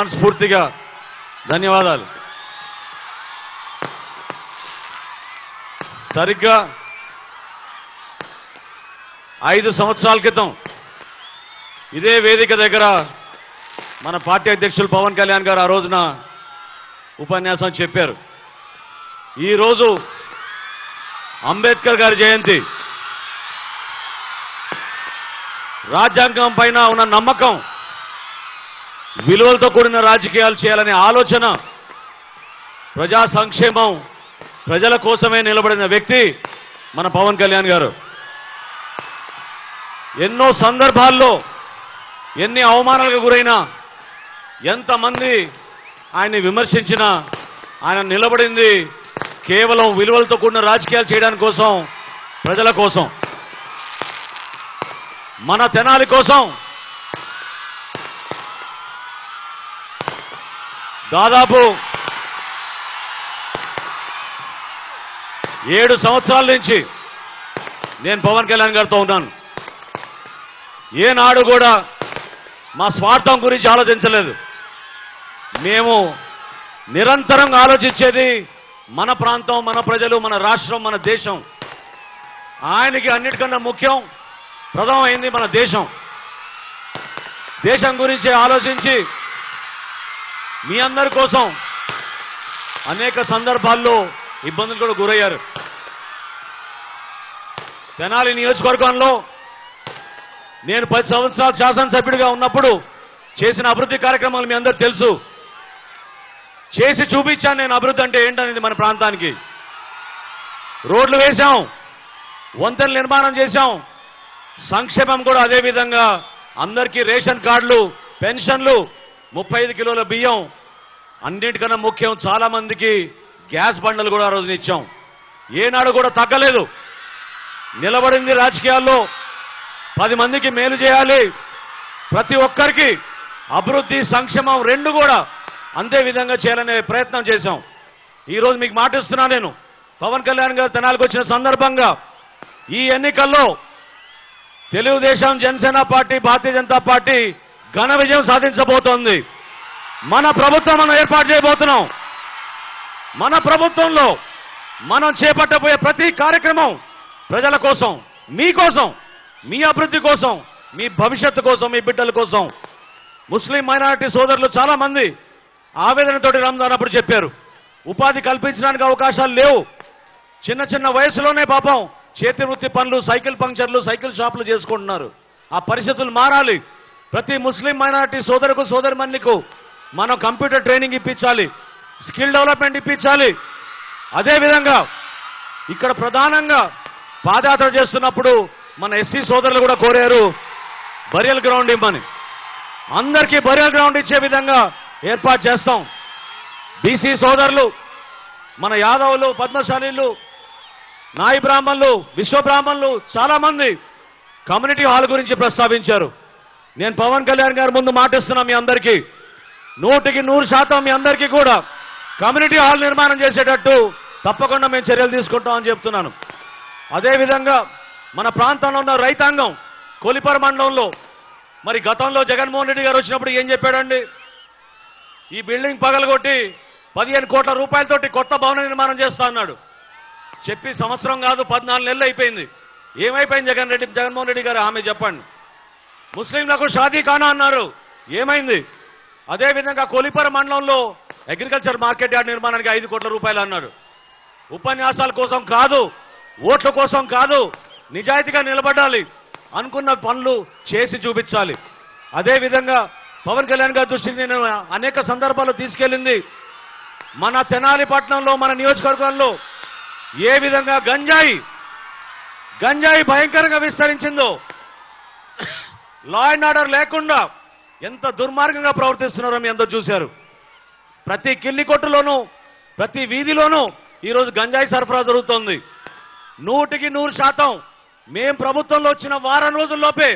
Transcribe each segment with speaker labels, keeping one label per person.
Speaker 1: మనస్ఫూర్తిగా ధన్యవాదాలు. సరిగ్గా 5 సంవత్సరాల క్రితం ఇదే వేదిక దగ్గర మన పార్టీ అధ్యక్షులు పవన్ కళ్యాణ్ గారు ఆ రోజున ఉపన్యాసం చెప్పారు. ఈరోజు అంబేద్కర్ గారి జయంతి. రాజ్యాంగం పైన ఉన్న నమ్మకం, విలువలతో కూడిన రాజకీయాలు చేయాలనే ఆలోచన, ప్రజా సంక్షేమం, ప్రజల కోసమే నిలబడిన వ్యక్తి మన పవన్ కళ్యాణ్ గారు. ఎన్నో సందర్భాల్లో ఎన్ని అవమానాలకు గురైనా, ఎంతమంది ఆయన్ని విమర్శించినా ఆయన నిలబడింది కేవలం విలువలతో కూడిన రాజకీయాలు చేయడానికి కోసం, ప్రజల కోసం, మన తెనాలి కోసం. దాదాపు 7 సంవత్సరాల నుంచి నేను పవన్ కళ్యాణ్ గారితో ఉన్నాను. ఏనాడు కూడా మా స్వార్థం గురించి ఆలోచించలేదు. మేము నిరంతరం ఆలోచించేది మన ప్రాంతం, మన ప్రజలు, మన రాష్ట్రం, మన దేశం. ఆయనకి అన్నిటికన్నా ముఖ్యం, ప్రథమమైంది మన దేశం. దేశం గురించి ఆలోచించి మీ అందరి కోసం అనేక సందర్భాల్లో ఇబ్బందులు కూడా గురయ్యారు. తెనాలి నియోజకవర్గంలో నేను 10 సంవత్సరాలు శాసనసభ్యుడిగా ఉన్నప్పుడు చేసిన అభివృద్ధి కార్యక్రమాలు మీ అందరూ తెలుసు. చేసి చూపించాను నేను అభివృద్ధి అంటే ఏంటనేది. మన ప్రాంతానికి రోడ్లు వేశాం, వంతెనలు నిర్మాణం చేశాం, సంక్షేమం కూడా అదే విధంగా అందరికీ రేషన్ కార్డులు, పెన్షన్లు, 35 కిలోల బియ్యం, అన్నిటికన్నా ముఖ్యం చాలా మందికి గ్యాస్ బండలు కూడా ఆ రోజున ఇచ్చాం. ఏనాడు కూడా తగ్గలేదు. నిలబడింది రాజకీయాల్లో 10 మందికి మేలు చేయాలి, ప్రతి ఒక్కరికి అభివృద్ధి, సంక్షేమం రెండు కూడా అంతే విధంగా చేయాలనే ప్రయత్నం చేశాం. ఈరోజు మీకు మాటిస్తున్నా, నేను పవన్ కళ్యాణ్ గారు తెనాలికి వచ్చిన సందర్భంగా ఈ ఎన్నికల్లో తెలుగుదేశం, జనసేన పార్టీ, భారతీయ జనతా పార్టీ ఘన విజయం సాధించబోతోంది. మన ప్రభుత్వం మనం ఏర్పాటు చేయబోతున్నాం. మన ప్రభుత్వంలో మనం చేపట్టబోయే ప్రతి కార్యక్రమం ప్రజల కోసం, మీకోసం, మీ అభివృద్ధి కోసం, మీ భవిష్యత్తు కోసం, మీ బిడ్డల కోసం. ముస్లిం మైనారిటీ సోదరులు చాలా మంది ఆవేదనతోటి రంజాన్ అప్పుడు చెప్పారు, ఉపాధి కల్పించడానికి అవకాశాలు లేవు. చిన్న చిన్న వయసులోనే పాపం చేతి వృత్తి పనులు, సైకిల్ పంక్చర్లు, సైకిల్ షాపులు చేసుకుంటున్నారు. ఆ పరిస్థితులు మారాలి. ప్రతి ముస్లిం మైనారిటీ సోదరుకు, సోదరిమణికు మనం కంప్యూటర్ ట్రైనింగ్ ఇప్పించాలి, స్కిల్ డెవలప్మెంట్ ఇప్పించాలి. అదేవిధంగా ఇక్కడ ప్రధానంగా పాదయాత్ర చేస్తున్నప్పుడు మన ఎస్సీ సోదరులు కూడా కోరారు బరియల్ గ్రౌండ్ ఇవ్వమని. అందరికీ బరియల్ గ్రౌండ్ ఇచ్చే విధంగా ఏర్పాటు చేస్తాం. బీసీ సోదరులు, మన యాదవులు, పద్మశాలీలు, నాయి బ్రాహ్మణులు, విశ్వ బ్రాహ్మణులు చాలా మంది కమ్యూనిటీ హాల్ గురించి ప్రస్తావించారు. నేను పవన్ కళ్యాణ్ గారి ముందు మాటిస్తున్నా, మీ అందరికీ 100% మీ అందరికీ కూడా కమ్యూనిటీ హాల్ నిర్మాణం చేసేటట్టు తప్పకుండా మేము చర్యలు తీసుకుంటామని చెప్తున్నాను. అదేవిధంగా మన ప్రాంతంలో ఉన్న రైతాంగం, కొలిపర మండలంలో మరి గతంలో జగన్మోహన్ రెడ్డి గారు వచ్చినప్పుడు ఏం చెప్పాడండి? ఈ బిల్డింగ్ పగలగొట్టి 15 కోట్ల రూపాయలతోటి కొత్త భవన నిర్మాణం చేస్తా అన్నాడు. చెప్పి సంవత్సరం కాదు 14 నెలలు అయిపోయింది. ఏమైపోయింది జగన్మోహన్ రెడ్డి గారు ఆమె చెప్పండి. ముస్లింలకు షాదీ ఖానా అన్నారు, ఏమైంది? అదేవిధంగా కొలిపర మండలంలో అగ్రికల్చర్ మార్కెట్ యార్డ్ నిర్మాణానికి 5 కోట్ల రూపాయలు అన్నారు. ఉపన్యాసాల కోసం కాదు, ఓట్ల కోసం కాదు, నిజాయితీగా నిలబడాలి, అనుకున్న పనులు చేసి చూపించాలి. అదేవిధంగా పవన్ కళ్యాణ్ గారి దృష్టికి నేను అనేక సందర్భాల్లో తీసుకెళ్లింది, మన తెనాలి పట్టణంలో, మన నియోజకవర్గంలో ఏ విధంగా గంజాయి భయంకరంగా విస్తరించిందో, లా అండ్ ఆర్డర్ లేకుండా ఎంత దుర్మార్గంగా ప్రవర్తిస్తున్నారో మీ అందరూ చూశారు. ప్రతి కిల్లి కొట్టులోనూ, ప్రతి వీధిలోనూ ఈరోజు గంజాయి సరఫరా జరుగుతోంది. 100% మేం ప్రభుత్వంలో వచ్చిన వారం రోజుల్లోపే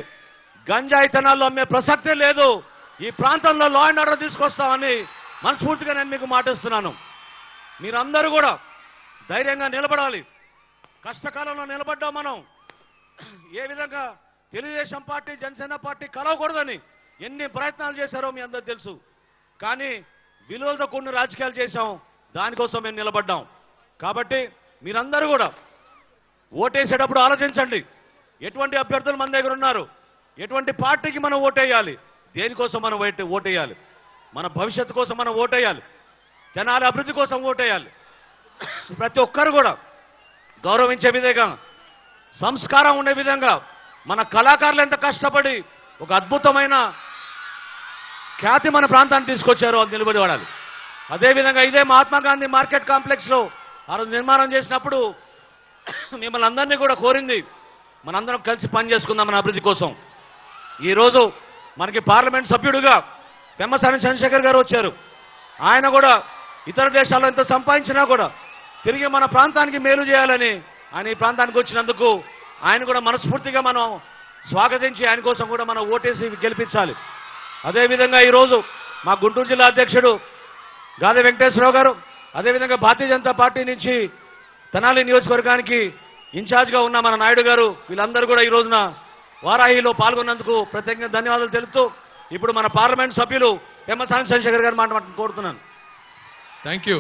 Speaker 1: గంజాయి తెనాల్లో అమ్మే ప్రసక్తే లేదు. ఈ ప్రాంతంలో లా అండ్ ఆర్డర్ తీసుకొస్తామని మనస్ఫూర్తిగా నేను మీకు మాటిస్తున్నాను. మీరందరూ కూడా ధైర్యంగా నిలబడాలి. కష్టకాలంలో నిలబడ్డాం మనం. ఏ విధంగా తెలుగుదేశం పార్టీ, జనసేన పార్టీ కలవకూడదని ఎన్ని ప్రయత్నాలు చేశారో మీ అందరూ తెలుసు. కానీ విలువలతో కూడిన రాజకీయాలు చేశాం. దానికోసం మేము నిలబడ్డాం. కాబట్టి మీరందరూ కూడా ఓటేసేటప్పుడు ఆలోచించండి. ఎటువంటి అభ్యర్థులు మన దగ్గర ఉన్నారు, ఎటువంటి పార్టీకి మనం ఓటేయాలి, దేనికోసం మనం ఓటేయాలి, మన భవిష్యత్తు కోసం మనం ఓటేయాలి, జనాల అభివృద్ధి కోసం ఓటేయాలి. ప్రతి ఒక్కరు కూడా గౌరవించే విధంగా, సంస్కారం ఉండే విధంగా మన కళాకారులు ఎంత కష్టపడి ఒక అద్భుతమైన ఖ్యాతి మన ప్రాంతాన్ని తీసుకొచ్చారో అది నిలబడి వాడాలి. అదేవిధంగా ఇదే మహాత్మా గాంధీ మార్కెట్ కాంప్లెక్స్ లో ఆ రోజు నిర్మాణం చేసినప్పుడు మిమ్మల్ని అందరినీ కూడా కోరింది మనందరం కలిసి పనిచేసుకుందాం మన అభివృద్ధి కోసం. ఈరోజు మనకి పార్లమెంట్ సభ్యుడిగా పెమ్మసాని చంద్రశేఖర్ గారు వచ్చారు. ఆయన కూడా ఇతర దేశాల్లో ఎంత సంపాదించినా కూడా తిరిగి మన ప్రాంతానికి మేలు చేయాలని ఆయన ఈ ప్రాంతానికి వచ్చినందుకు ఆయన కూడా మనస్ఫూర్తిగా మనం స్వాగతించి ఆయన కోసం కూడా మనం ఓటేసి గెలిపించాలి. అదేవిధంగా ఈరోజు మా గుంటూరు జిల్లా అధ్యక్షుడు గాది వెంకటేశ్వరరావు గారు, అదేవిధంగా భారతీయ జనతా పార్టీ నుంచి తెనాలి నియోజకవర్గానికి ఇన్ఛార్జ్గా ఉన్న మన నాయుడు గారు, వీళ్ళందరూ కూడా ఈ రోజున వారాహిలో పాల్గొన్నందుకు ప్రత్యేకంగా ధన్యవాదాలు తెలుపుతూ ఇప్పుడు మన పార్లమెంట్ సభ్యులు పెమ్మసాని చంద్రశేఖర్ గారు మాట్లాడుతూ కోరుతున్నాను.
Speaker 2: Thank you.